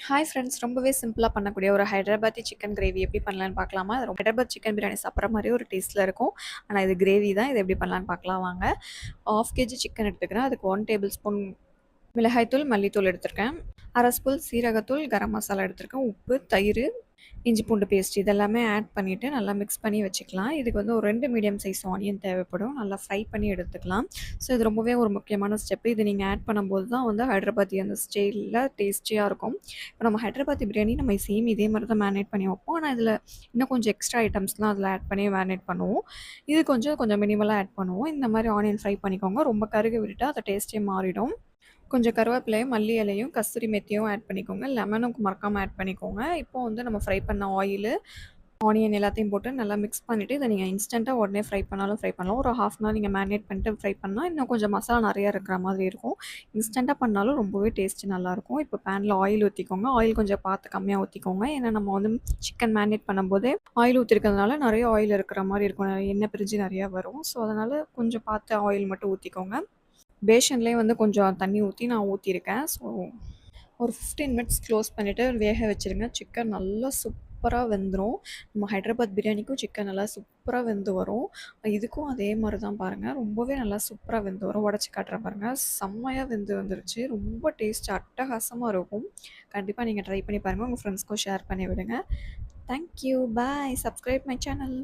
Hi friends ரொம்பவே சிம்பிளா பண்ணக்கூடிய ஒரு ஹைதராபாத்தி சிக்கன் கிரேவி எப்படி பண்ணலான்னு பார்க்கலாமா? அது ஹைதராபாத் சிக்கன் பிரியாணி சாப்பிட்ற மாரி ஒரு டேஸ்ட்ல இருக்கும். ஆனா இது கிரேவி தான். இது எப்படி பண்ணலான்னு பார்க்கலாம் வாங்க. 1/2 கேஜி சிக்கன் எடுத்துக்கிறேன். அதுக்கு 1 டேபிள் ஸ்பூன் மிளகாய்த்தூள், மல்லித்தூள் எடுத்திருக்கேன். 1/2 ஸ்பூன் சீரகத்தூள், கரம் மசாலா எடுத்திருக்கேன். உப்பு, தயிர், இஞ்சி பூண்டு பேஸ்ட் இதெல்லாமே ஆட் பண்ணிட்டு நல்லா மிக்ஸ் பண்ணி வச்சுக்கலாம். இதுக்கு வந்து ஒரு 2 மீடியம் சைஸ் ஆனியன் தேவைப்படும். நல்லா ஃப்ரை பண்ணி எடுத்துக்கலாம். ஸோ இது ரொம்பவே ஒரு முக்கியமான ஸ்டெப். இது நீங்க ஆட் பண்ணும்போது தான் வந்து ஹைதராபாத்தி அந்த ஸ்டைல்ல டேஸ்டியா இருக்கும். இப்போ நம்ம ஹைதராபாத்தி பிரியாணி நம்ம சேம் இதே மாரி தான் மேரினேட் பண்ணி வைப்போம். ஆனா இதில இன்னும் கொஞ்சம் எக்ஸ்ட்ரா ஐட்டம்ஸ்லாம் அதில ஆட் பண்ணி மேரினேட் பண்ணுவோம். இது கொஞ்சம் மினிமலா ஆட் பண்ணுவோம். இந்த மாரி ஆனியன் ஃப்ரை பண்ணிக்கோங்க. ரொம்ப கருக விட்டுட்டா அந்த டேஸ்ட்டே மாறிடும். கொஞ்சம் கருவேப்பிலையும், மல்லி இலையும், கஸ்தூரி மெத்தியும் ஆட் பண்ணிக்கோங்க. லெமனும் மறக்காம ஆட் பண்ணிக்கோங்க. இப்போ வந்து நம்ம ஃப்ரை பண்ண ஆயிலு, ஆனியன் எல்லாத்தையும் போட்டு நல்லா மிக்ஸ் பண்ணிட்டு, இத நீங்க இன்ஸ்டன்ட்டா உடனே ஃப்ரை பண்ணாலும் ஃப்ரை பண்ணலாம். ஒரு 1/2 அன் ஹவர் நீங்க மேரினேட் பண்ணிட்டு ஃப்ரை பண்ணா, இன்னும் கொஞ்சம் மசாலா நெறையா இருக்கிற மாதிரி இருக்கும். இன்ஸ்டன்ட்டா பண்ணாலும் ரொம்பவே டேஸ்ட் நல்லாயிருக்கும். இப்போ பேன்ல ஆயில் ஊத்திக்கோங்க. ஆயில் கொஞ்சம் பார்த்து கம்மியா ஊத்திக்கோங்க. ஏன்னா நம்ம வந்து சிக்கன் மேரினேட் பண்ணும்போதே ஆயில் ஊத்திருக்கிறதுனால நெறைய ஆயில் இருக்கிற மாரி இருக்கும். எண்ணெய் பிரிஞ்சு நெறையா வரும். ஸோ, அதனால கொஞ்சம் பார்த்து ஆயில் மட்டும் ஊத்திக்கோங்க. பேஷன்லேயே வந்து கொஞ்சம் தண்ணி ஊத்தி நான் ஊத்தியிருக்கேன். ஸோ, ஒரு 15 மினிட்ஸ் க்ளோஸ் பண்ணிவிட்டு வேக வச்சுருங்க. சிக்கன் நல்லா சூப்பரா வெந்துரும். நம்ம ஹைதராபாத் பிரியாணிக்கும் சிக்கன் நல்லா சூப்பரா வெந்து வரும். இதுக்கும் அதே மாரி தான் பாருங்க. ரொம்பவே நல்லா சூப்பரா வெந்து வரும். உடைச்சு காட்டுறேன் பாருங்க. செம்மையா வெந்து வந்துருச்சு. ரொம்ப டேஸ்ட் அட்டகாசமா இருக்கும். கண்டிப்பா நீங்க ட்ரை பண்ணி பாருங்க. உங்க ஃப்ரெண்ட்ஸ்க்கும் ஷேர் பண்ணி விடுங்க. Thank you. Bye. Subscribe my channel.